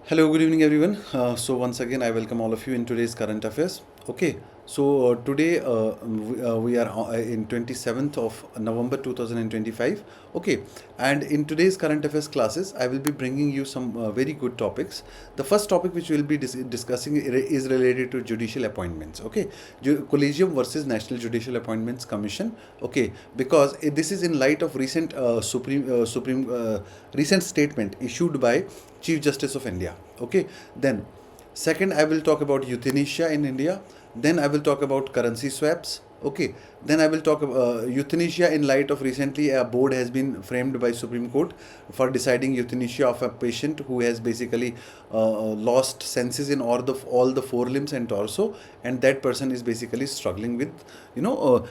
Hello, good evening, everyone. So once again, I welcome all of you in today's current affairs. Okay, so today we are in 27th of November 2025. Okay, and in today's current affairs classes, I will be bringing you some very good topics. The first topic which we will be discussing is related to judicial appointments. Okay, Collegium versus National Judicial Appointments Commission. Okay, because this is in light of recent Supreme recent statement issued by Chief Justice of India. Okay, then second, I will talk about euthanasia in India. Then I will talk about currency swaps. Okay, then I will talk about euthanasia in light of recently a board has been framed by Supreme Court for deciding euthanasia of a patient who has basically lost senses in all the forelimbs and torso, and that person is basically struggling with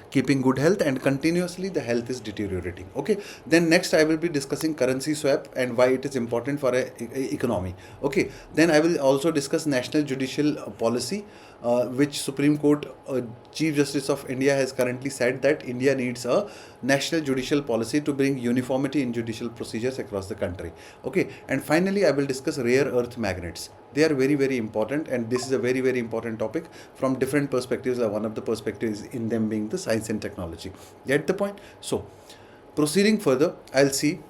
keeping good health, and continuously the health is deteriorating. Okay, then next I will be discussing currency swap and why it is important for a economy. Okay, then I will also discuss national judicial policy, which Supreme Court Chief Justice of India has currently said that India needs a national judicial policy to bring uniformity in judicial procedures across the country. Okay, and finally I will discuss rare earth magnets. They are very, very important, and this is a very, very important topic from different perspectives. One of the perspectives in them being the science and technology. Get the point? So, proceeding further, I'll see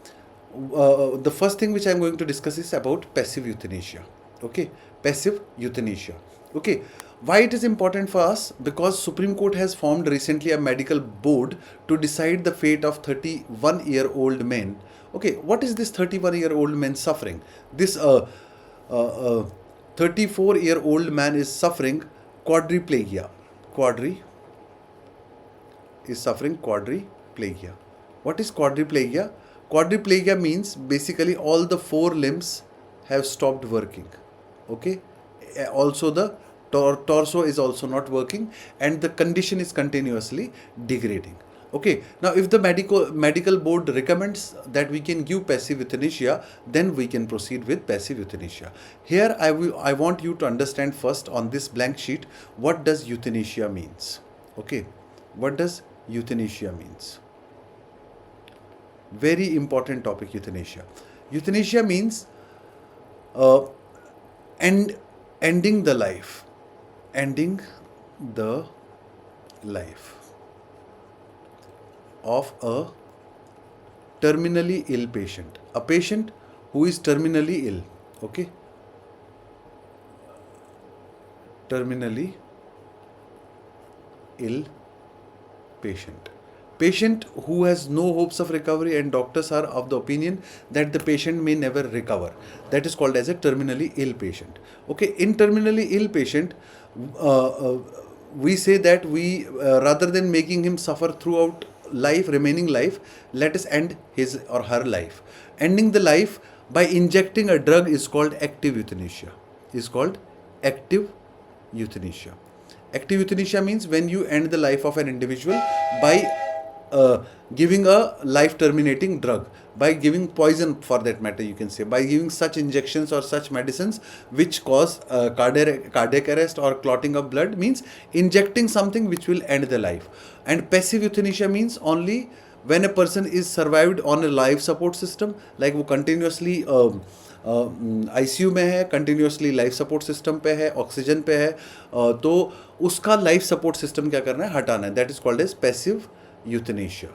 the first thing which I'm going to discuss is about passive euthanasia. Okay, passive euthanasia. Okay, why it is important for us? Because Supreme Court has formed recently a medical board to decide the fate of 31-year-old men. Okay, what is this 31-year-old man suffering? This 34-year-old man is suffering quadriplegia. Quadriplegia. What is quadriplegia? Quadriplegia means basically all the four limbs have stopped working. Okay, also the torso is also not working, and the condition is continuously degrading. Okay, now if the medical board recommends that we can give passive euthanasia, then we can proceed with passive euthanasia. Here I want you to understand first on this blank sheet what does euthanasia means. Okay, what does euthanasia means? Very important topic, euthanasia. Euthanasia means ending the life of a terminally ill patient, a patient who is terminally ill. Okay, terminally ill patient who has no hopes of recovery, and doctors are of the opinion that the patient may never recover. That is called as a terminally ill patient. Okay, in terminally ill patient, we say that we rather than making him suffer throughout remaining life, let us end his or her life. Ending the life by injecting a drug is called active euthanasia. Active euthanasia means when you end the life of an individual by giving a life terminating drug, by giving poison, for that matter, you can say, by giving such injections or such medicines which cause cardiac arrest or clotting of blood, means injecting something which will end the life. And passive euthanasia means only when a person is survived on a life support system, like वो continuously ICU में है, continuously life support system पे है, oxygen पे है, तो उसका life support system क्या करना है, हटाना है. That is called as passive euthanasia.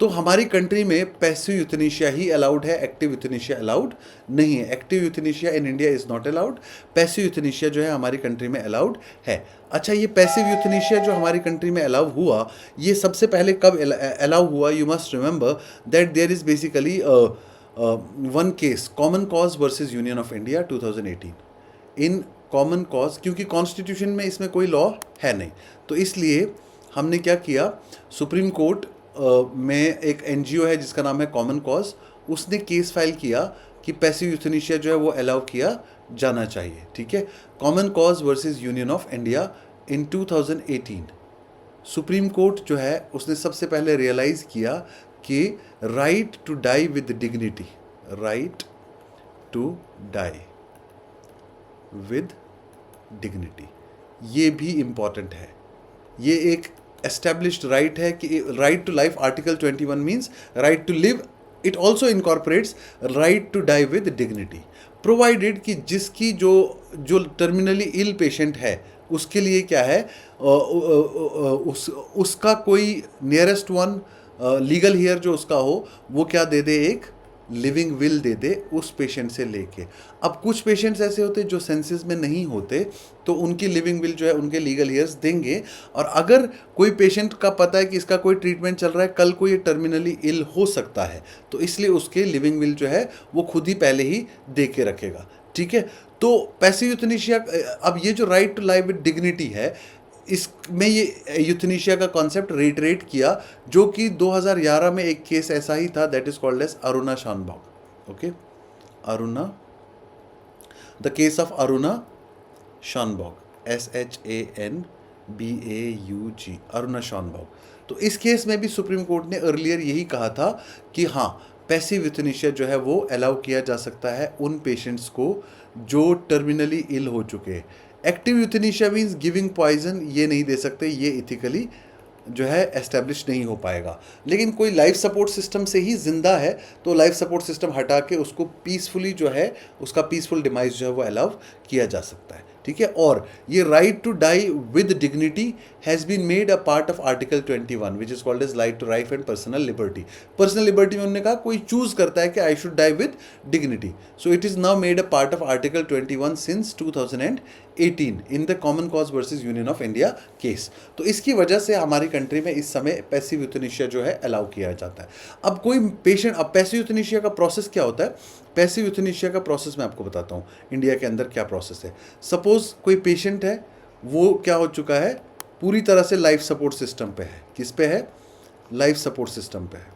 तो हमारी कंट्री में पैसिव यूथनेशिया ही अलाउड है, एक्टिव यूथनेशिया अलाउड नहीं है. Active euthanasia in India is not allowed. Passive euthanasia जो है हमारी कंट्री में अलाउड है. अच्छा, ये पैसिव यूथनेशिया जो हमारी कंट्री में अलाउ हुआ, ये सबसे पहले कब अलाउ हुआ? You must remember that there is basically one case, common cause versus union of India 2018. In common cause, क्योंकि कॉन्स्टिट्यूशन में इसमें कोई लॉ है नहीं, तो इसलिए हमने क्या किया, सुप्रीम कोर्ट में एक एनजीओ है जिसका नाम है कॉमन कॉज, उसने केस फाइल किया कि पैसिव यूथनेशिया जो है वो अलाउ किया जाना चाहिए. ठीक है, common cause versus union of India in 2018. Supreme court जो है उसने सबसे पहले रियलाइज़ किया कि right to die with dignity, right to die with dignity, ये भी इम्पॉर्टेंट है. ये एक एस्टेब्लिश्ड राइट है कि right to life, article 21 means right to live it also incorporates right to die with dignity, provided कि जिसकी जो जो टर्मिनली इल पेशेंट है उसके लिए क्या है, उसका कोई नियरेस्ट वन लीगल हियर जो उसका हो वो क्या दे दे, एक लिविंग विल दे दे उस पेशेंट से लेके। अब कुछ पेशेंट्स ऐसे होते जो सेंसेस में नहीं होते तो उनकी लिविंग विल जो है उनके लीगल हियर्स देंगे, और अगर कोई पेशेंट का पता है कि इसका कोई ट्रीटमेंट चल रहा है, कल को ये टर्मिनली इल हो सकता है, तो इसलिए उसके लिविंग विल जो है वो खुद ही पहले ही दे के रखेगा। ठीक है, तो पैसिव यूथनेशिया, अब ये जो right to life with dignity है, इसमें ये यूथनेशिया का कॉन्सेप्ट रिटरेट किया, जो कि 2011 में एक केस ऐसा ही था, that is called as Aruna Shanbaug. Okay, Aruna, the case of Aruna Shanbaug, SHANBAUG, Aruna Shanbaug. तो इस केस में भी सुप्रीम कोर्ट ने अर्लियर यही कहा था कि हाँ, पैसिव यूथनेशिया जो है वो अलाउ किया जा सकता है उन पेशेंट्स को जो टर्मिनली इल हो चुके हैं। Active euthanasia means giving poison, ये नहीं दे सकते, ये इथिकली जो है एस्टेब्लिश नहीं हो पाएगा। लेकिन कोई लाइफ सपोर्ट सिस्टम से ही जिंदा है तो लाइफ सपोर्ट सिस्टम हटा के उसको पीसफुली जो है उसका पीसफुल डिमाइज जो है वो अलाउ किया जा सकता है। ठीक है, और ये right to die with dignity has been made a part of article 21 which is called as right to life and personal liberty. Personal liberty में उन्होंने कहा कोई चूज करता है कि I should die with dignity, so it is now made a part of article 21 since 2018 in the common cause versus union of India case. तो इसकी वजह से हमारी कंट्री में इस समय पैसिव यूथनेशिया जो है अलाउ किया जाता है। अब कोई पेशेंट, अब पैसिव यूथनेशिया का प्रोसेस क्या होता है? पैसिव यूथनेशिया का प्रोसेस मैं आपको बताता हूँ इंडिया के अंदर क्या प्रोसेस है। सपोज कोई पेशेंट है, वो क्या हो चुका है, पूरी तरह से लाइफ सपोर्ट सिस्टम पे है। किस पे है? लाइफ सपोर्ट सिस्टम पे है,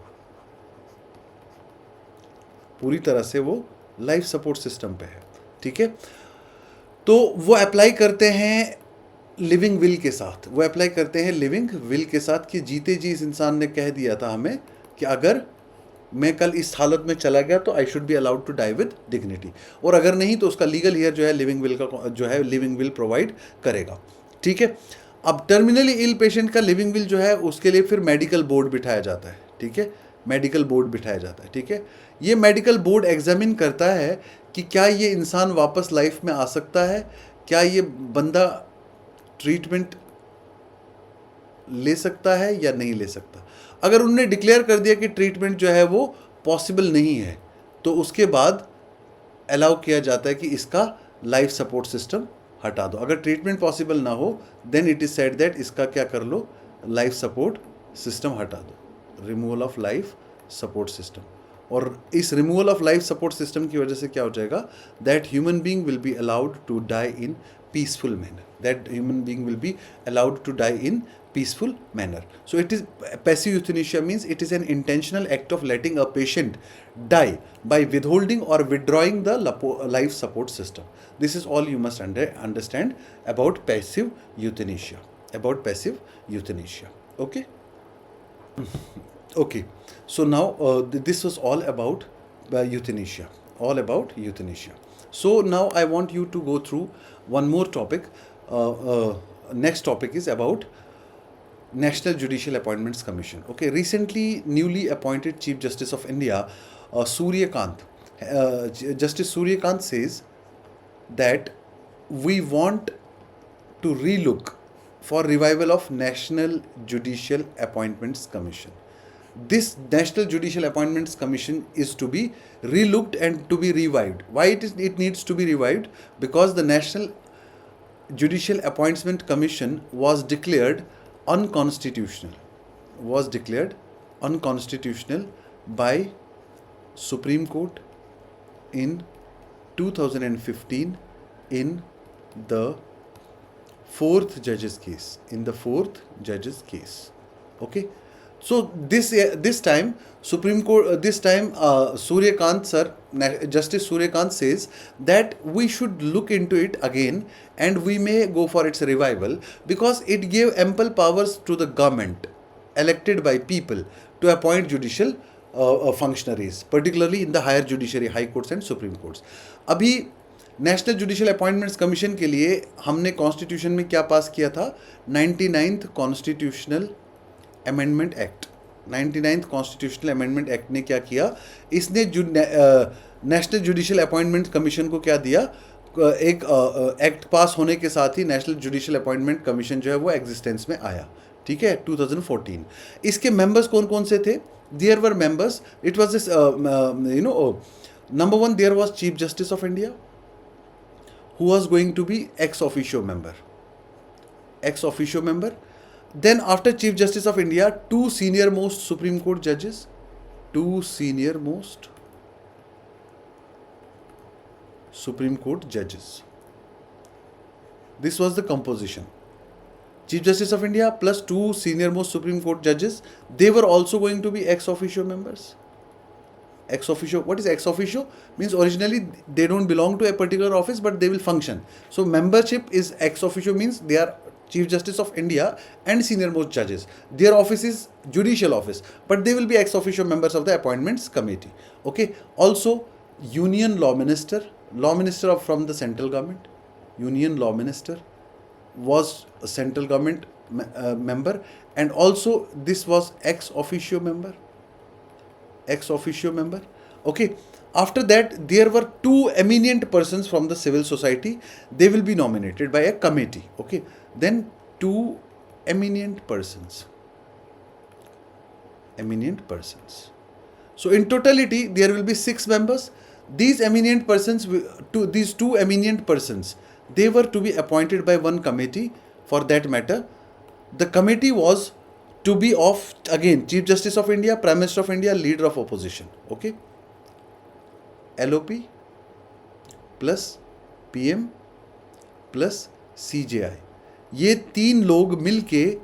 पूरी तरह से वो लाइफ सपोर्ट सिस्टम पे है। ठीक है, तो वो अप्लाई करते हैं लिविंग विल के साथ, वो अप्लाई करते हैं लिविंग विल के साथ कि जीते जी इस इंसान ने कह दिया था हमें कि अगर मैं कल इस हालत में चला गया तो I should be allowed to die with dignity, और अगर नहीं तो उसका लीगल हियर जो है लिविंग विल का जो है लिविंग विल प्रोवाइड करेगा। ठीक है, अब टर्मिनली इल पेशेंट का लिविंग विल जो है उसके लिए फिर मेडिकल बोर्ड बिठाया जाता है। ठीक है, मेडिकल बोर्ड बिठाया जाता है। ठीक है, ये मेडिकल बोर्ड एग्जामिन करता है कि क्या ये इंसान वापस लाइफ में आ सकता है, क्या ये बंदा ट्रीटमेंट ले सकता है या नहीं ले सकता। अगर उन्होंने डिक्लेयर कर दिया कि ट्रीटमेंट जो है वो पॉसिबल नहीं है, तो उसके बाद अलाउ किया जाता है कि इसका लाइफ सपोर्ट सिस्टम हटा दो। अगर ट्रीटमेंट पॉसिबल ना हो then it is said that इसका क्या कर लो, लाइफ सपोर्ट सिस्टम हटा दो, removal of life support system. और इस removal of life support system की वजह से क्या हो जाएगा, that human being will be allowed to die in peaceful manner, that human being will be allowed to die in peaceful manner. So it is, passive euthanasia means it is an intentional act of letting a patient die by withholding or withdrawing the life support system. This is all you must understand about passive euthanasia, about passive euthanasia. Okay. Okay, so now this was all about euthanasia, all about euthanasia. So now I want you to go through one more topic. Next topic is about National Judicial Appointments Commission. Okay, recently newly appointed Chief Justice of India, Suryakant, Justice Suryakant says that we want to relook for revival of National Judicial Appointments Commission. This National Judicial Appointments Commission is to be relooked and to be revived. Why it needs to be revived? Because the National Judicial Appointment Commission was declared unconstitutional, by Supreme Court in 2015 in the fourth judge's case. Okay, so this time Supreme Court, Suryakant sir, Justice Suryakant says that we should look into it again and we may go for its revival because it gave ample powers to the government elected by people to appoint judicial functionaries, particularly in the higher judiciary, high courts and supreme courts. अभी national judicial appointments commission के लिए हमने constitution में क्या पास किया था, 99th constitutional amendment act, 99th constitutional amendment act ने क्या किया, इसने नेशनल जुडिशियल अपॉइंटमेंट कमीशन को क्या दिया, एक एक्ट पास होने के साथ ही नेशनल जुडिशियल अपॉइंटमेंट कमीशन जो है वो एग्जिस्टेंस में आया, ठीक है, 2014। इसके मेंबर्स कौन कौन से थे? There were members, it was this number 1 there was chief justice of India who was going to be ex officio member. Then after Chief Justice of India, two senior most Supreme Court judges. This was the composition. Chief Justice of India plus two senior most Supreme Court judges. They were also going to be ex officio members. Ex officio, what is ex officio? Means originally they don't belong to a particular office, but they will function. So membership is ex officio, means they are Chief Justice of India and senior most judges. Their office is judicial office, but they will be ex officio members of the appointments committee. Okay. Also, union law minister from the central government. Union law minister was a central government member, and also this was ex officio member. Okay. After that, there were two eminent persons from the civil society. They will be nominated by a committee. Okay. Then two eminent persons. So in totality, there will be 6 members. These two eminent persons, they were to be appointed by one committee for that matter. The committee was to be of, again, Chief Justice of India, Prime Minister of India, Leader of Opposition. Okay. LOP plus PM plus CJI, ये 3 लोग मिलके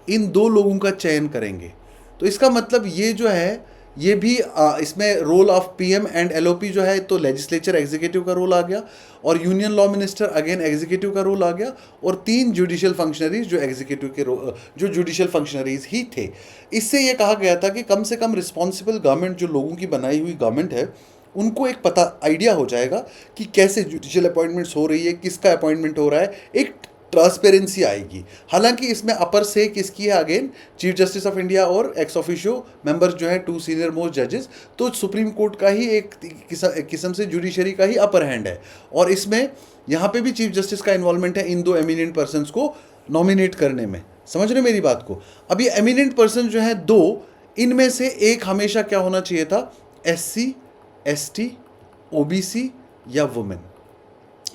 इन 2 लोगों का चयन करेंगे। तो इसका मतलब ये जो है, ये भी इसमें role of PM and LOP जो है, तो लेजिस्लेचर एग्जीक्यूटिव का रोल आ गया, और union law minister again executive का रोल आ गया, और 3 जुडिशियल फंक्शनरीज जो एग्जीक्यूटिव के जो जुडिशियल फंक्शनरीज ही थे। इससे ये कहा गया था कि कम से कम रिस्पॉन्सिबल गवर्नमेंट, जो लोगों की बनाई हुई गवर्नमेंट है, उनको एक पता आइडिया हो जाएगा कि कैसे जुडिशियल अपॉइंटमेंट्स हो रही है, किसका अपॉइंटमेंट हो रहा है, एक ट्रांसपेरेंसी आएगी। हालांकि इसमें अपर से किसकी है, again chief justice of India और एक्स ऑफिशियो मेंबर्स जो है 2 सीनियर मोस्ट जजेस, तो सुप्रीम कोर्ट का ही एक किस्म से जुडिशरी का ही अपर हैंड है, और इसमें यहाँ पे भी चीफ जस्टिस का इन्वॉल्वमेंट है इन 2 एमिनेंट पर्सनस को नॉमिनेट करने में। समझ रहे मेरी बात को? अब ये एमिनेंट पर्सन जो है 2, इनमें से एक हमेशा क्या होना चाहिए था, SC, ST, OBC या वुमेन।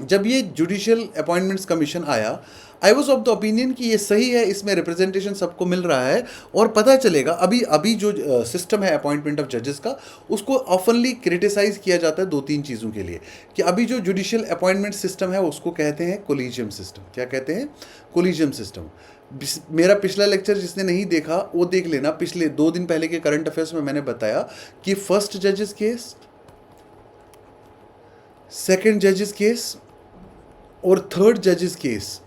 जब ये जुडिशियल अपॉइंटमेंट्स कमीशन आया, I was of the opinion कि ये सही है, इसमें रिप्रेजेंटेशन सबको मिल रहा है, और पता चलेगा अभी जो सिस्टम है अपॉइंटमेंट ऑफ जजेस का, उसको ऑफनली क्रिटिसाइज किया जाता है 2-3 चीज़ों के लिए, कि अभी जो जुडिशियल अपॉइंटमेंट सिस्टम है उसको कहते हैं कोलिजियम सिस्टम। क्या कहते हैं? Collegium system. मेरा पिछला लेक्चर जिसने नहीं देखा वो देख लेना, पिछले 2 दिन पहले के करंट अफेयर्स में मैंने बताया कि फर्स्ट जजेस केस, सेकेंड जजेस केस और थर्ड जजेस केस,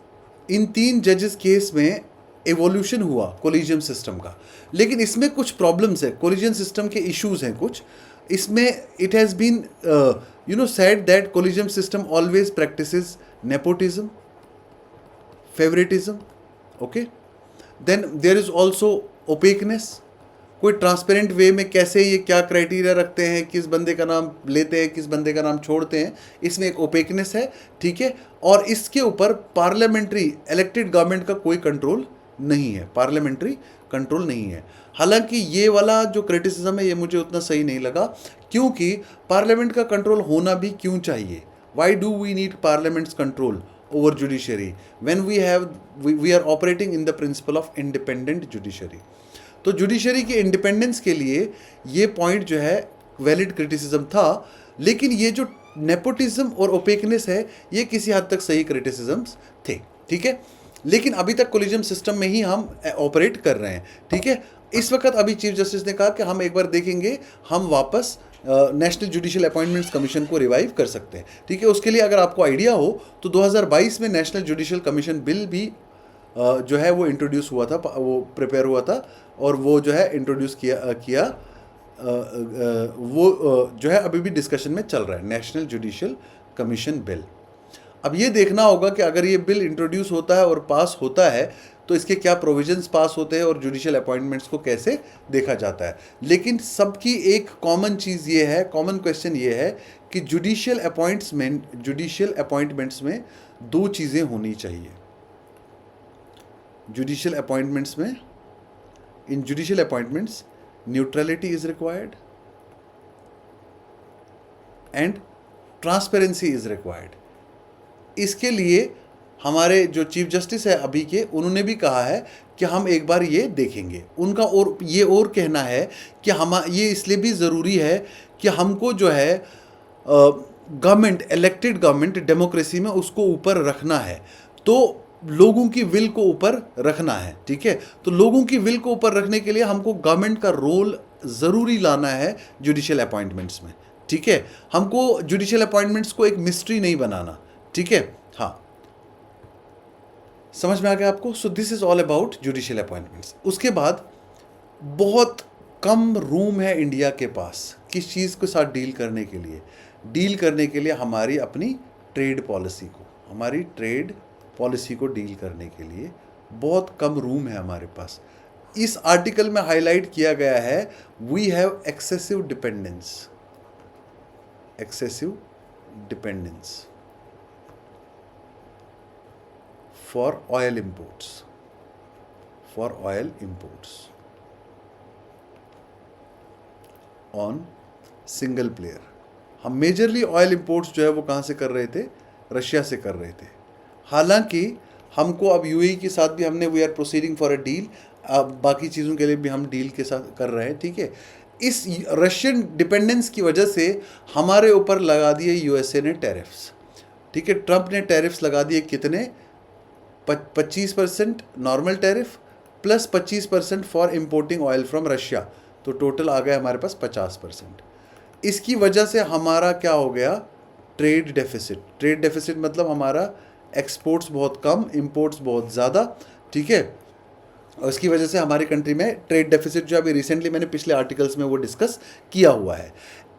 इन 3 जजेस केस में एवोल्यूशन हुआ कोलिजियम सिस्टम का। लेकिन इसमें कुछ प्रॉब्लम्स है, कोलिजियम सिस्टम के इश्यूज हैं कुछ इसमें। It has been said that collegium system always practices nepotism, favouritism. Okay. Then there is also opaqueness, कोई ट्रांसपेरेंट वे में कैसे ये क्या क्राइटेरिया रखते हैं, किस बंदे का नाम लेते हैं, किस बंदे का नाम छोड़ते हैं, इसमें एक ओपेकनेस है। ठीक है। और इसके ऊपर पार्लियामेंट्री इलेक्टेड गवर्नमेंट का कोई कंट्रोल नहीं है, पार्लियामेंट्री कंट्रोल नहीं है। हालांकि ये वाला जो क्रिटिसिज्म है ये मुझे उतना सही नहीं लगा, क्योंकि पार्लियामेंट का कंट्रोल होना भी क्यों चाहिए? Why do we need parliament's control over judiciary when we are operating in the principle of independent judiciary। तो जुडिशरी के इंडिपेंडेंस के लिए ये पॉइंट जो है वैलिड क्रिटिसिज्म था, लेकिन ये जो नेपोटिज्म और ओपेकनेस है ये किसी हद तक सही क्रिटिसिज्म्स थे। ठीक है। लेकिन अभी तक कोलिजियम सिस्टम में ही हम ऑपरेट कर रहे हैं। ठीक है। इस वक्त अभी चीफ जस्टिस ने कहा कि हम एक बार देखेंगे, हम वापस नेशनल जुडिशियल अपॉइंटमेंट्स कमीशन को रिवाइव कर सकते हैं। ठीक है। उसके लिए अगर आपको आइडिया हो तो 2022 में नेशनल जुडिशियल कमीशन बिल भी जो है वो इंट्रोड्यूस हुआ था, वो प्रिपेयर हुआ था, और वो जो है इंट्रोड्यूस किया वो जो है अभी भी डिस्कशन में चल रहा है, नेशनल जुडिशियल कमीशन बिल। अब ये देखना होगा कि अगर ये बिल इंट्रोड्यूस होता है और पास होता है तो इसके क्या प्रोविजंस पास होते हैं और जुडिशियल अपॉइंटमेंट्स को कैसे देखा जाता है। लेकिन सबकी एक कॉमन चीज़ ये है, कॉमन क्वेश्चन ये है कि जुडिशियल अपॉइंटमेंट्स में दो चीज़ें होनी चाहिए। जुडिशियल अपॉइंटमेंट्स में, इन judicial appointments neutrality is required and transparency is required. इसके लिए हमारे जो चीफ जस्टिस है अभी के, उन्होंने भी कहा है कि हम एक बार ये देखेंगे। उनका और ये और कहना है कि हम ये इसलिए भी ज़रूरी है कि हमको जो है गवर्नमेंट, इलेक्टेड गवर्नमेंट डेमोक्रेसी में उसको ऊपर रखना है, तो लोगों की विल को ऊपर रखना है। ठीक है, तो लोगों की विल को ऊपर रखने के लिए हमको गवर्नमेंट का रोल ज़रूरी लाना है जुडिशियल अपॉइंटमेंट्स में। ठीक है, हमको जुडिशियल अपॉइंटमेंट्स को एक मिस्ट्री नहीं बनाना। ठीक है, हाँ, समझ में आ गया आपको। सो this is all about judicial appointments. उसके बाद बहुत कम रूम है इंडिया के पास किस चीज़ के साथ डील करने के लिए, हमारी अपनी ट्रेड पॉलिसी को, डील करने के लिए बहुत कम रूम है हमारे पास। इस आर्टिकल में हाईलाइट किया गया है we have excessive dependence for oil imports on single player। हम मेजरली ऑयल इंपोर्ट्स जो है वो कहाँ से कर रहे थे, रशिया से कर रहे थे। हालांकि हमको अब यूएई के साथ भी हमने we are proceeding for a deal, अब बाकी चीज़ों के लिए भी हम डील के साथ कर रहे हैं। ठीक है, इस रशियन डिपेंडेंस की वजह से हमारे ऊपर लगा दिए यूएसए ने टैरिफ्स। ठीक है, ट्रंप ने टैरिफ्स लगा दिए कितने, 25% normal tariff plus 25% for importing oil from Russia, तो टोटल आ गया हमारे पास 50%। इसकी वजह से हमारा क्या हो गया, ट्रेड डेफिसिट मतलब हमारा एक्सपोर्ट्स बहुत कम, इंपोर्ट्स बहुत ज़्यादा। ठीक है, और इसकी वजह से हमारी कंट्री में ट्रेड डेफिसिट जो अभी रिसेंटली मैंने पिछले आर्टिकल्स में वो डिस्कस किया हुआ है।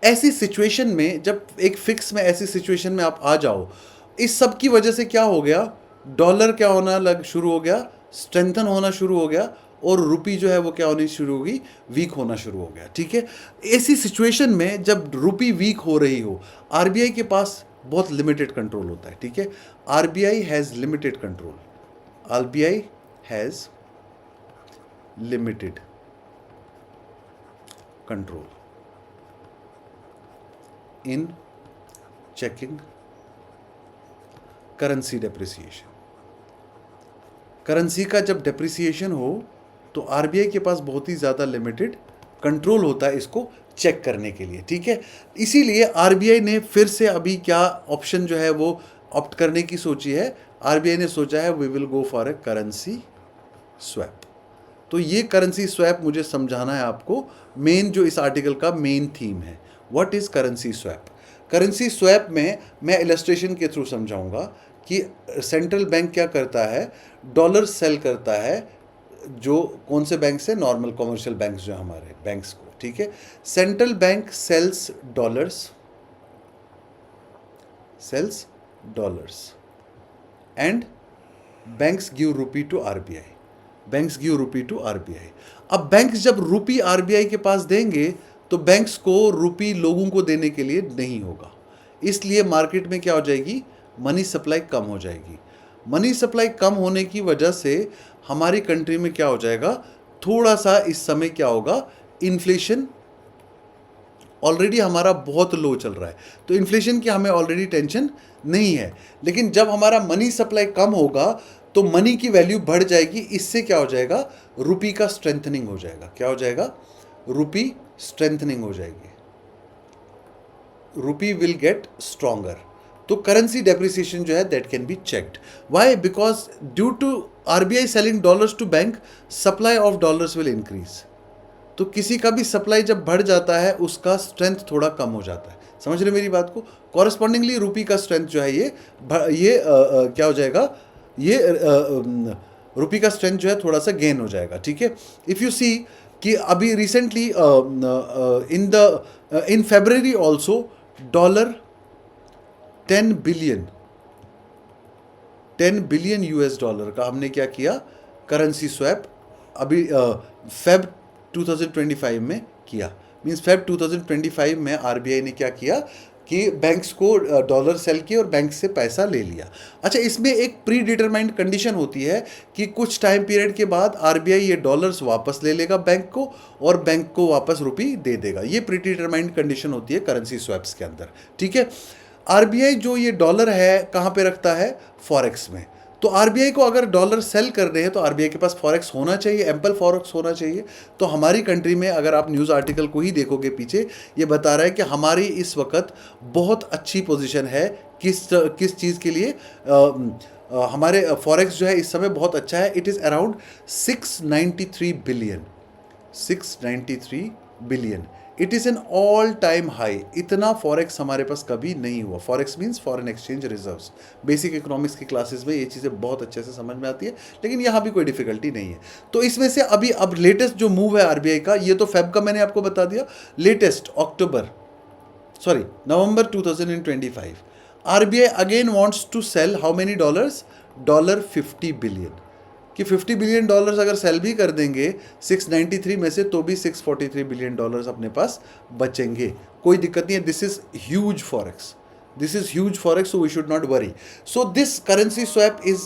ऐसी सिचुएशन में, जब एक फिक्स में ऐसी सिचुएशन में आप आ जाओ, इस सब की वजह से क्या हो गया, डॉलर क्या होना शुरू हो गया, स्ट्रेंथन होना शुरू हो गया, और रुपी जो है वो क्या होनी शुरू होगी, वीक होना शुरू हो गया। ठीक है, ऐसी सिचुएशन में जब रुपी वीक हो रही हो, आरबीआई के पास बहुत लिमिटेड कंट्रोल होता है। ठीक है, RBI has limited control, in checking currency depreciation. Currency का जब डेप्रिसिएशन हो तो आरबीआई के पास बहुत ही ज़्यादा लिमिटेड कंट्रोल होता है इसको चेक करने के लिए। ठीक है, इसीलिए आरबीआई ने फिर से अभी क्या ऑप्शन जो है वो ऑप्ट करने की सोची है। आरबीआई ने सोचा है we will go for a currency swap. तो ये करेंसी स्वैप मुझे समझाना है आपको, मेन जो इस आर्टिकल का मेन थीम है, what is currency swap. Currency swap में मैं इलस्ट्रेशन के थ्रू समझाऊंगा कि सेंट्रल बैंक क्या करता है, डॉलर सेल करता है, जो कौन से बैंक से, नॉर्मल कमर्शियल बैंक्स जो हमारे बैंक्स को। ठीक है, central bank sells dollars and banks give rupee to RBI. अब बैंक्स जब रुपी आरबीआई के पास देंगे तो बैंक्स को रुपी लोगों को देने के लिए नहीं होगा, इसलिए मार्केट में क्या हो जाएगी, मनी सप्लाई कम हो जाएगी। मनी सप्लाई कम होने की वजह से हमारी कंट्री में क्या हो जाएगा, थोड़ा सा इस समय क्या होगा, इन्फ्लेशन ऑलरेडी हमारा बहुत लो चल रहा है, तो इन्फ्लेशन की हमें ऑलरेडी टेंशन नहीं है। लेकिन जब हमारा मनी सप्लाई कम होगा तो मनी की वैल्यू बढ़ जाएगी, इससे क्या हो जाएगा, रुपी का स्ट्रेंथनिंग हो जाएगा। क्या हो जाएगा, रुपी स्ट्रेंथनिंग हो जाएगी, रुपी विल गेट स्ट्रॉन्गर। तो करेंसी डेप्रिसिएशन जो है that can be checked. Why, because due to RBI selling dollars to bank, supply of dollars will increase. तो किसी का भी सप्लाई जब बढ़ जाता है उसका स्ट्रेंथ थोड़ा कम हो जाता है। समझ रहे मेरी बात को, कॉरेस्पॉन्डिंगली रुपी का स्ट्रेंथ जो है ये क्या हो जाएगा, ये रुपी का स्ट्रेंथ जो है थोड़ा सा गेन हो जाएगा। ठीक है, इफ़ यू सी कि अभी recently in February also dollar 10 billion US dollar का हमने क्या किया, करेंसी स्वैप अभी फेब 2025 में किया। मींस फेब 2025 में आरबीआई ने क्या किया कि बैंक्स को डॉलर सेल किए और बैंक से पैसा ले लिया। अच्छा, इसमें एक प्री डिटरमाइंड कंडीशन होती है कि कुछ टाइम पीरियड के बाद आरबीआई ये डॉलर्स वापस ले लेगा बैंक को और बैंक को वापस रुपी दे देगा। ये प्री डिटरमाइंड कंडीशन होती है करेंसी स्वैप्स के अंदर, ठीक है। आरबीआई जो ये डॉलर है कहाँ पे रखता है? फॉरेक्स में। तो आरबीआई को अगर डॉलर सेल कर रहे हैं तो आरबीआई के पास फॉरेक्स होना चाहिए, एम्पल फॉरेक्स होना चाहिए। तो हमारी कंट्री में अगर आप न्यूज़ आर्टिकल को ही देखोगे पीछे, ये बता रहा है कि हमारी इस वक्त बहुत अच्छी पोजीशन है किस चीज़ के लिए। हमारे फॉरेक्स जो है इस समय बहुत अच्छा है। It is around 693 billion, 693 billion. It is an all time high. इतना फॉरेक्स हमारे पास कभी नहीं हुआ। Forex means foreign exchange reserves. Basic economics की क्लासेस में ये चीज़ें बहुत अच्छे से समझ में आती है, लेकिन यहाँ भी कोई डिफिकल्टी नहीं है। तो इसमें से अब लेटेस्ट जो मूव है आरबीआई का, ये तो फेब का मैंने आपको बता दिया। Latest November 2025 RBI again wants to sell how many dollars? $50 billion. कि $50 बिलियन अगर सेल भी कर देंगे 693 में से, तो भी $643 बिलियन अपने पास बचेंगे। कोई दिक्कत नहीं है। This is huge forex, so we should not worry. So this currency swap is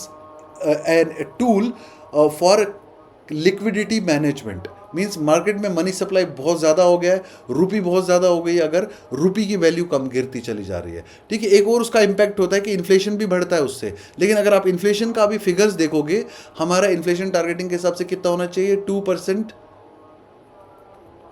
an tool for liquidity management. Means market में मनी सप्लाई बहुत ज़्यादा हो गया है, रुपी बहुत ज़्यादा हो गई, अगर रुपी की वैल्यू कम गिरती चली जा रही है, ठीक है। एक और उसका इम्पैक्ट होता है कि इन्फ्लेशन भी बढ़ता है उससे। लेकिन अगर आप इन्फ्लेशन का अभी फिगर्स देखोगे, हमारा इन्फ्लेशन टारगेटिंग के हिसाब से कितना होना चाहिए? 2%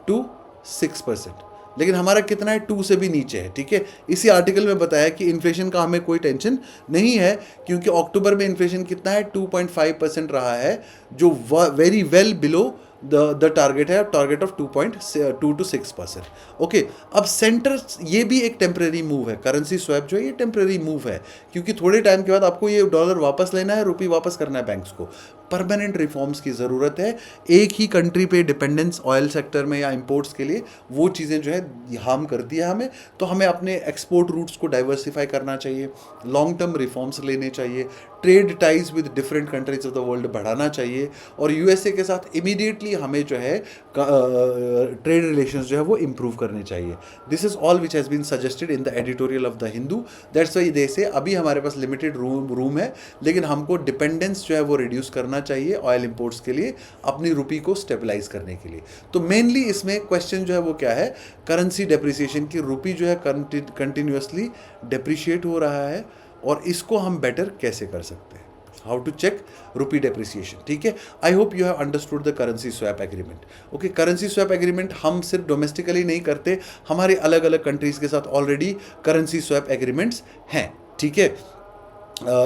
to 6%, लेकिन हमारा कितना है? 2 से भी नीचे है, ठीक है। इसी आर्टिकल में बताया कि इन्फ्लेशन का हमें कोई टेंशन नहीं है, क्योंकि अक्टूबर में इन्फ्लेशन कितना है? 2.5% रहा है, जो very well below the target है, टारगेट ऑफ 2.2 to 6%। ओके, अब सेंटर, ये भी एक टेम्परेरी मूव है। करेंसी स्वैप जो है ये टेम्परेरी मूव है, क्योंकि थोड़े टाइम के बाद आपको ये डॉलर वापस लेना है, रुपी वापस करना है बैंक्स को। परमानेंट रिफॉर्म्स की ज़रूरत है। एक ही कंट्री पे डिपेंडेंस ऑयल सेक्टर में या इंपोर्ट्स के लिए, वो चीज़ें जो है हार्म करती है हमें। तो हमें अपने एक्सपोर्ट रूट्स को डाइवर्सिफाई करना चाहिए, लॉन्ग टर्म रिफॉर्म्स लेने चाहिए, trade ties with different countries of the world बढ़ाना चाहिए, और यूएसए के साथ इमीडिएटली हमें जो है ट्रेड रिलेशंस जो है वो इम्प्रूव करने चाहिए। This is all which has been suggested in the editorial of the Hindu. That's why they say अभी हमारे पास लिमिटेड रूम है, लेकिन हमको डिपेंडेंस जो है वो रिड्यूस करना चाहिए ऑयल इंपोर्ट्स के लिए, अपनी रुपी को स्टेबलाइज करने के लिए। तो मेनली इसमें क्वेश्चन जो है वो क्या है? करेंसी डेप्रिसिएशन की। रुपी जो है कंटिन्यूसली डेप्रिशिएट हो रहा है, और इसको हम बेटर कैसे कर सकते हैं? How to check rupee depreciation, ठीक है। I hope you have understood the currency swap agreement. Okay, currency swap agreement हम सिर्फ डोमेस्टिकली नहीं करते, हमारे अलग अलग कंट्रीज के साथ ऑलरेडी करेंसी स्वैप एग्रीमेंट्स हैं, ठीक है।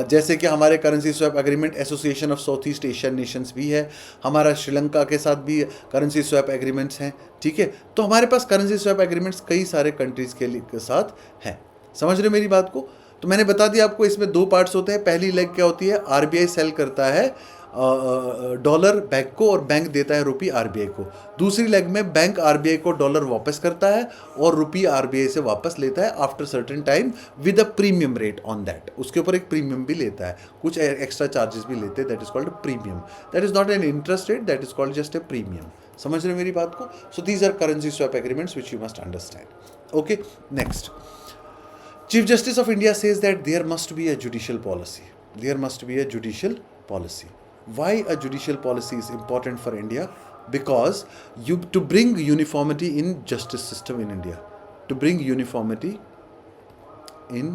जैसे कि हमारे currency swap agreement association of south east Asian Nations भी है, हमारा श्रीलंका के साथ भी करेंसी स्वैप एग्रीमेंट्स हैं, ठीक है। तो हमारे पास करेंसी स्वैप एग्रीमेंट्स कई सारे कंट्रीज़ के साथ हैं। समझ रहे मेरी बात को? तो मैंने बता दिया आपको, इसमें 2 पार्ट्स होते हैं। पहली लेग क्या होती है? आरबीआई सेल करता है डॉलर बैंक को, और बैंक देता है रुपी आरबीआई को। दूसरी लेग में बैंक आरबीआई को डॉलर वापस करता है और रुपी आरबीआई से वापस लेता है after certain time with a premium rate on that. उसके ऊपर एक प्रीमियम भी लेता है, कुछ एक्स्ट्रा चार्जेस भी लेते हैं, that is called premium. That is not an interest rate, that is called just a premium. समझ रहे मेरी बात को? So these are currency swap agreements which you must understand. Okay, next, Chief Justice of India says that there must be a judicial policy. There must be a judicial policy. Why a judicial policy is important for India? Because to bring uniformity in justice system in India, to bring uniformity in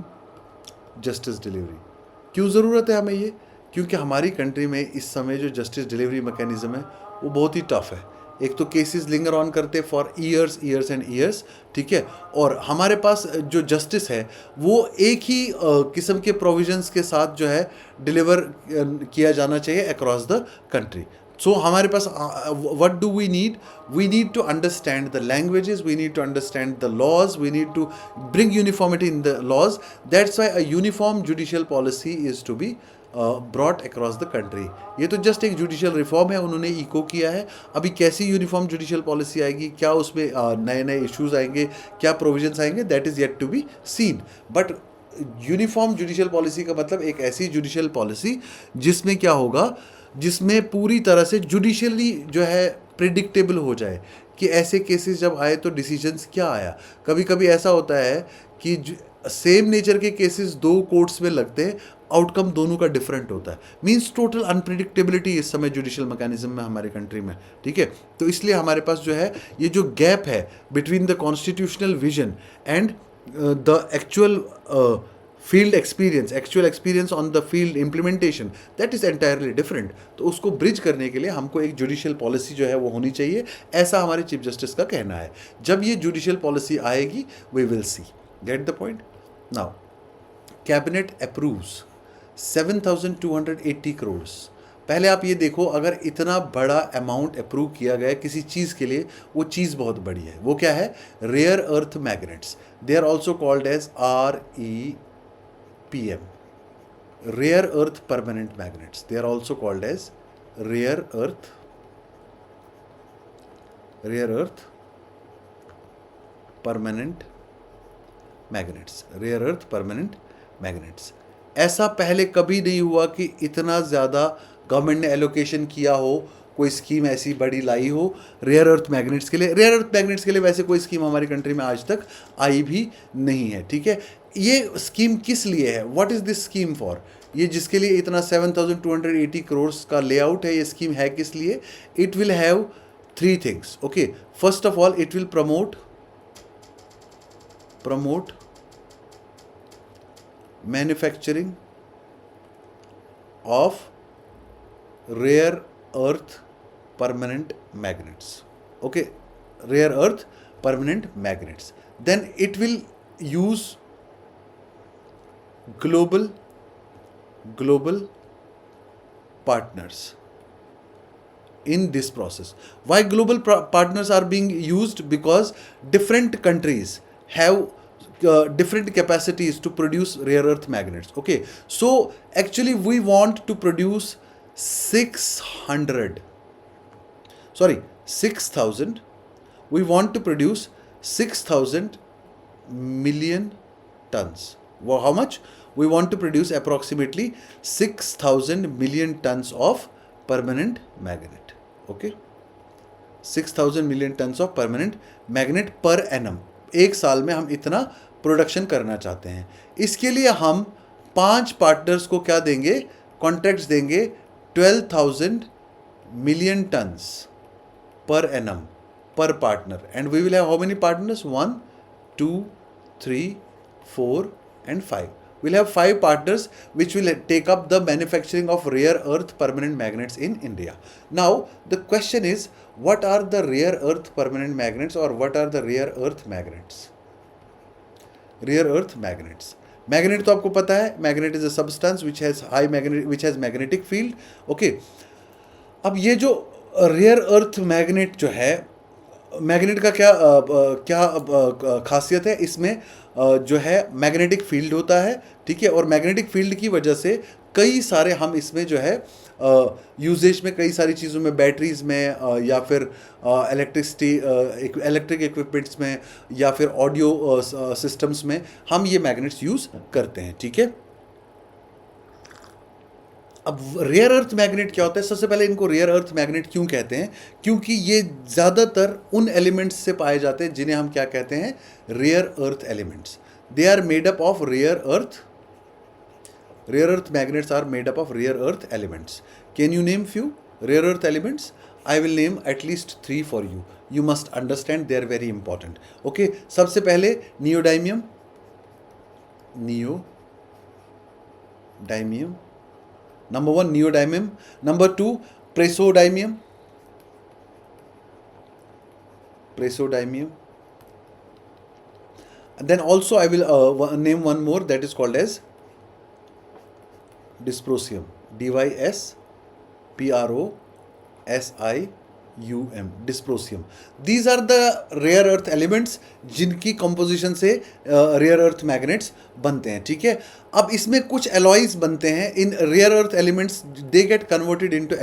justice delivery. क्यों ज़रूरत है हमें ये? क्योंकि हमारी country में इस समय जो जस्टिस डिलीवरी मैकेनिज्म है वो बहुत ही टफ है। एक तो केसेस लिंगर ऑन करते फॉर ईयर्स एंड ईयर्स, ठीक है। और हमारे पास जो जस्टिस है वो एक ही किस्म के प्रोविजंस के साथ जो है डिलीवर किया जाना चाहिए अक्रॉस द कंट्री। सो हमारे पास what do we need to understand the languages, we need to understand the laws, we need to bring uniformity in the laws. That's why a uniform judicial policy is to be brought across the country. ये तो just एक judicial reform है, उन्होंने eco किया है। अभी कैसी uniform judicial policy आएगी, क्या उसमें नए नए इश्यूज आएंगे, क्या प्रोविजंस आएंगे, that is yet to be seen. But uniform judicial policy का मतलब एक ऐसी जुडिशियल पॉलिसी जिसमें क्या होगा, जिसमें पूरी तरह से जुडिशियली जो है प्रिडिक्टेबल हो जाए कि ऐसे केसेस जब आए तो डिसीजंस क्या आया। कभी कभी ऐसा होता है कि सेम नेचर के केसेस दो कोर्ट्स में लगते हैं, आउटकम दोनों का डिफरेंट होता है। मींस टोटल अनप्रिडिक्टेबिलिटी इस समय जुडिशियल मैकेनिज्म में हमारे कंट्री में, ठीक है। तो इसलिए हमारे पास जो है ये जो गैप है between the constitutional vision and the actual field experience, actual experience on the field implementation, that is entirely different. तो उसको ब्रिज करने के लिए हमको एक जुडिशियल पॉलिसी जो है वो होनी चाहिए, ऐसा हमारे चीफ जस्टिस का कहना है। जब ये जुडिशियल पॉलिसी आएगी we will see, get the point. Now cabinet approves 7,280 crore. पहले आप ये देखो, अगर इतना बड़ा अमाउंट अप्रूव किया गया किसी चीज़ के लिए, वो चीज़ बहुत बड़ी है। वो क्या है? Rare earth magnets. They are also called as REPM, rare earth permanent magnets. They are also called as rare earth permanent magnets, rare earth permanent magnets. ऐसा पहले कभी नहीं हुआ कि इतना ज़्यादा गवर्नमेंट ने एलोकेशन किया हो, कोई स्कीम ऐसी बड़ी लाई हो रेयर अर्थ मैग्नेट्स के लिए। रेयर अर्थ मैग्नेट्स के लिए वैसे कोई स्कीम हमारी कंट्री में आज तक आई भी नहीं है, ठीक है। ये स्कीम किस लिए है? What is this scheme for? ये जिसके लिए इतना 7,280 करोड़ का लेआउट है, ये स्कीम है किस लिए? It will have 3 things, okay. First of all it will promote manufacturing of rare earth permanent magnets, okay, rare earth permanent magnets. Then it will use global partners in this process. Why global partners are being used? Because different countries have different capacities to produce rare earth magnets, okay. So actually we want to produce 6,000, we want to produce 6,000 million tons. Well, how much? We want to produce approximately 6,000 million tons of permanent magnet, okay. 6,000 million tons of permanent magnet per annum. एक साल में हम इतना production करना चाहते हैं। इसके लिए हम 5 पार्टनर्स को क्या देंगे? कॉन्ट्रैक्ट्स देंगे 12,000 million tons per annum per partner. And we will have how many partners? 1, 2, 3, 4 and 5. We'll have 5 partners which will take up the manufacturing of rare earth permanent magnets in India. Now the question is, what are the rare earth permanent magnets, or what are the rare earth magnets? Rare earth magnets. Magnet तो आपको पता है, magnet is a substance which has magnetic field, okay. अब ये जो rare earth magnet जो है, magnet का क्या खासियत है? इसमें जो है मैग्नेटिक फील्ड होता है, ठीक है। और मैग्नेटिक फील्ड की वजह से कई सारे हम इसमें जो है यूजेज में, कई सारी चीज़ों में, बैटरीज में या फिर इलेक्ट्रिक इक्विपमेंट्स में या फिर ऑडियो सिस्टम्स में हम ये मैग्नेट्स यूज़ करते हैं, ठीक है। अब रेयर अर्थ मैग्नेट क्या होता है? सबसे पहले इनको रेयर अर्थ मैग्नेट क्यों कहते हैं? क्योंकि ये ज़्यादातर उन एलिमेंट्स से पाए जाते हैं जिन्हें हम क्या कहते हैं? Rare earth elements. They are made up of rare earth magnets are made up of rare earth elements. Can you name few rare earth elements? I will name at least 3 for you. You must understand they are very important. Okay, सबसे पहले neodymium. Number 1 neodymium. Number 2 praseodymium. And then also I will name one more, that is called as dysprosium. DYSPROSIUM. dysprosium. These are the rare earth elements जिनकी composition से rare earth magnets बनते हैं, ठीक है। अब इसमें कुछ alloys बनते हैं इन rare earth elements, they get converted into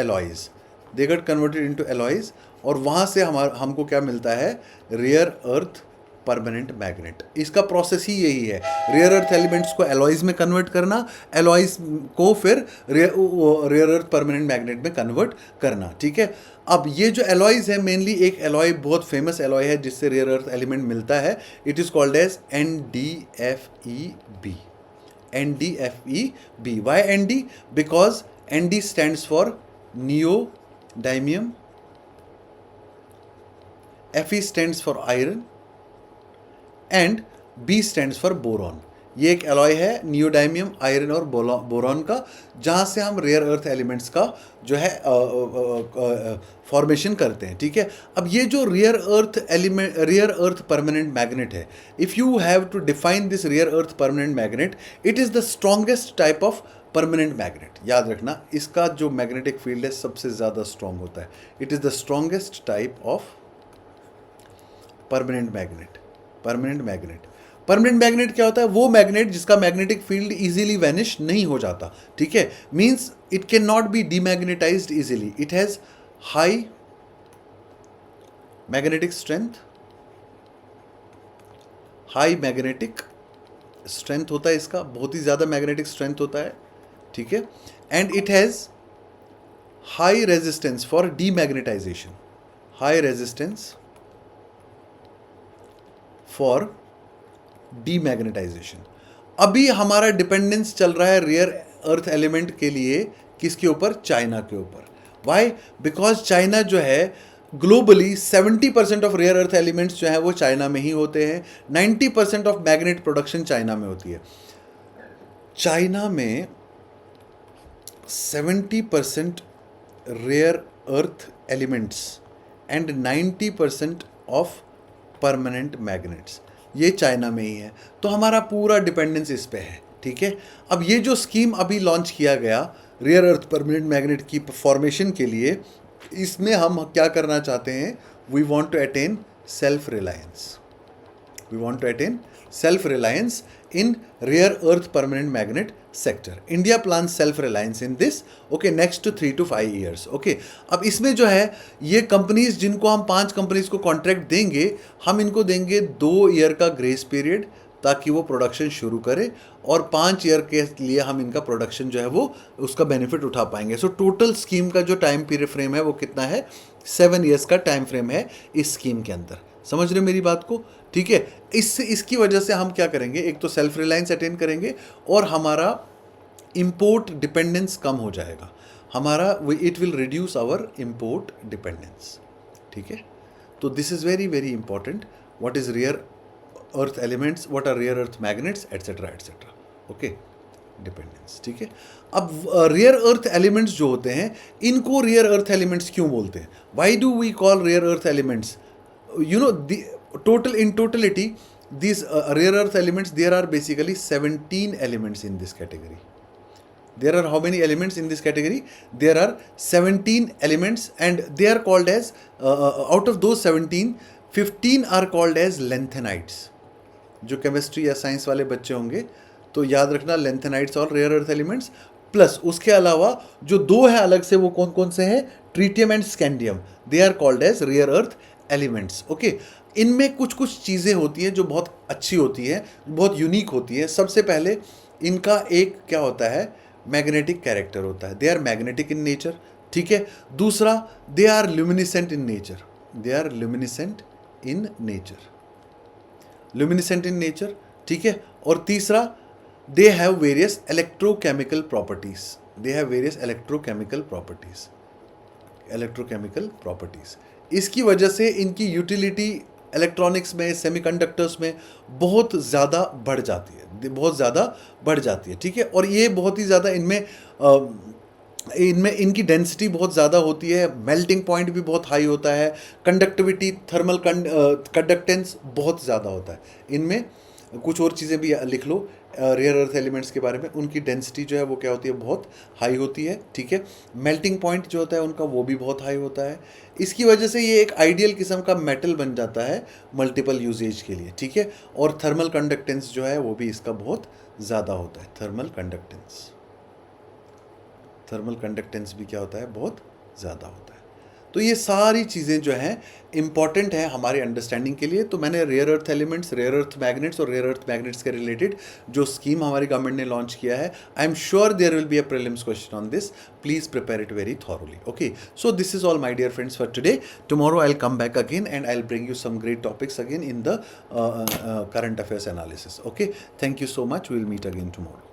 alloys, और वहाँ से हमको क्या मिलता है? rare earth permanent magnet. इसका प्रोसेस ही यही है, रेयर अर्थ एलिमेंट्स को एलॉयज में कन्वर्ट करना, एलॉयज को फिर रेयर अर्थ परमानेंट मैग्नेट में कन्वर्ट करना, ठीक है। अब ये जो एलॉयज है, मेनली एक एलॉय बहुत फेमस एलॉय है जिससे रेयर अर्थ एलिमेंट मिलता है, it is called as NdFeB। NdFeB, why Nd? Because Nd stands for neodymium, Fe stands for iron and B stands for boron. ये एक एलॉय है नियोडाइमियम, आयरन और boron का, जहाँ से हम रेयर अर्थ एलिमेंट्स का जो है फॉर्मेशन करते हैं, ठीक है। अब ये जो रेयर अर्थ परमानेंट मैग्नेट है, if you have to define this rare earth permanent magnet, it is the strongest type of permanent magnet. याद रखना, इसका जो मैग्नेटिक फील्ड है सबसे ज़्यादा स्ट्रॉन्ग होता है। It is the strongest type of permanent magnet. Permanent magnet क्या होता है? वो मैग्नेट जिसका मैग्नेटिक फील्ड इजीली वैनिश नहीं हो जाता, ठीक है। Means it can not be demagnetized easily, it has high magnetic strength होता है इसका, बहुत ही ज़्यादा मैग्नेटिक स्ट्रेंथ होता है, ठीक है। And it has high resistance for demagnetization, high resistance for demagnetization. अभी हमारा डिपेंडेंस चल रहा है रेयर अर्थ एलिमेंट के लिए किसके ऊपर? चाइना के ऊपर। वाई? बिकॉज चाइना जो है globally 70% of rare earth elements जो है वो चाइना में ही होते हैं, 90% ऑफ मैग्नेट प्रोडक्शन चाइना में होती है। चाइना में 70% rare earth elements and 90% of permanent magnets, ये चाइना में ही है। तो हमारा पूरा डिपेंडेंस इस पे है, ठीक है। अब ये जो स्कीम अभी लॉन्च किया गया रेयर अर्थ परमानेंट मैग्नेट की फॉर्मेशन के लिए, इसमें हम क्या करना चाहते हैं? We want to attain self reliance in rare earth permanent magnet sector. India plans self-reliance in this, okay, next to 3 to 5 years, okay. अब इसमें जो है ये कंपनीज, जिनको हम 5 कंपनीज को कॉन्ट्रैक्ट देंगे, हम इनको देंगे 2 ईयर का ग्रेस पीरियड ताकि वो प्रोडक्शन शुरू करे, और 5 ईयर के लिए हम इनका प्रोडक्शन जो है वो उसका बेनिफिट उठा पाएंगे। सो टोटल स्कीम का जो टाइम पीरियड फ्रेम है वो कितना है? 7 ईयर्स का टाइम फ्रेम है इस स्कीम के अंदर। समझ रहे हो मेरी बात को? ठीक है। इसकी वजह से हम क्या करेंगे? एक तो सेल्फ रिलायंस अटेन करेंगे और हमारा इंपोर्ट डिपेंडेंस कम हो जाएगा। It will reduce our import dependence, ठीक है। तो this is very very important. What is rare earth elements, what are rare earth magnets, etcetera etcetera, okay, dependence, ठीक है। अब रेयर अर्थ एलिमेंट्स जो होते हैं, इनको रेयर अर्थ एलिमेंट्स क्यों बोलते हैं? Why do we call rare earth elements? You know, in totality, these rare earth elements, there are basically 17 elements in this category. There are how many elements in this category? There are 17 elements, and they are called as, out of those 17, 15 are called as lanthanides. जो chemistry या science वाले बच्चे होंगे तो याद रखना, lanthanides और rare earth elements, plus उसके अलावा जो 2 हैं अलग से, वो कौन कौन से हैं? Yttrium and scandium, they are called as rare earth elements, okay. इनमें कुछ कुछ चीज़ें होती हैं जो बहुत अच्छी होती हैं, बहुत यूनिक होती है। सबसे पहले इनका एक क्या होता है? मैग्नेटिक कैरेक्टर होता है, they are magnetic in nature, ठीक है। दूसरा, दे आर ल्यूमिनिसेंट इन नेचर, ठीक है। और तीसरा, they have various electrochemical properties. इसकी वजह से इनकी यूटिलिटी इलेक्ट्रॉनिक्स में, सेमीकंडक्टर्स में बहुत ज़्यादा बढ़ जाती है, ठीक है। और ये बहुत ही ज़्यादा इनमें इनकी डेंसिटी बहुत ज़्यादा होती है, मेल्टिंग पॉइंट भी बहुत हाई होता है, कंडक्टिविटी, थर्मल कंडक्टेंस बहुत ज़्यादा होता है। इनमें कुछ और चीज़ें भी लिख लो रेयर अर्थ एलिमेंट्स के बारे में। उनकी डेंसिटी जो है वो क्या होती है? बहुत हाई होती है, ठीक है। मेल्टिंग पॉइंट जो होता है उनका, वो भी बहुत हाई होता है। इसकी वजह से ये एक आइडियल किस्म का मेटल बन जाता है मल्टीपल यूजेज के लिए, ठीक है। और थर्मल कंडक्टेंस जो है वो भी इसका बहुत ज़्यादा होता है। थर्मल कंडक्टेंस भी क्या होता है? बहुत ज़्यादा होता है। तो ये सारी चीज़ें जो हैं इंपॉर्टेंट है हमारे अंडरस्टैंडिंग के लिए। तो मैंने rare earth elements, rare earth magnets और रेयर अर्थ मैग्नेट्स के रिलेटेड जो स्कीम हमारी गवर्नमेंट ने लॉन्च किया है, I am sure there will be a prelims question on this. Please prepare it very thoroughly. Okay, so this is all my dear friends for today. Tomorrow I will come back again and I will bring you some great topics again in the current affairs analysis. Okay, thank you so much. We will meet again tomorrow.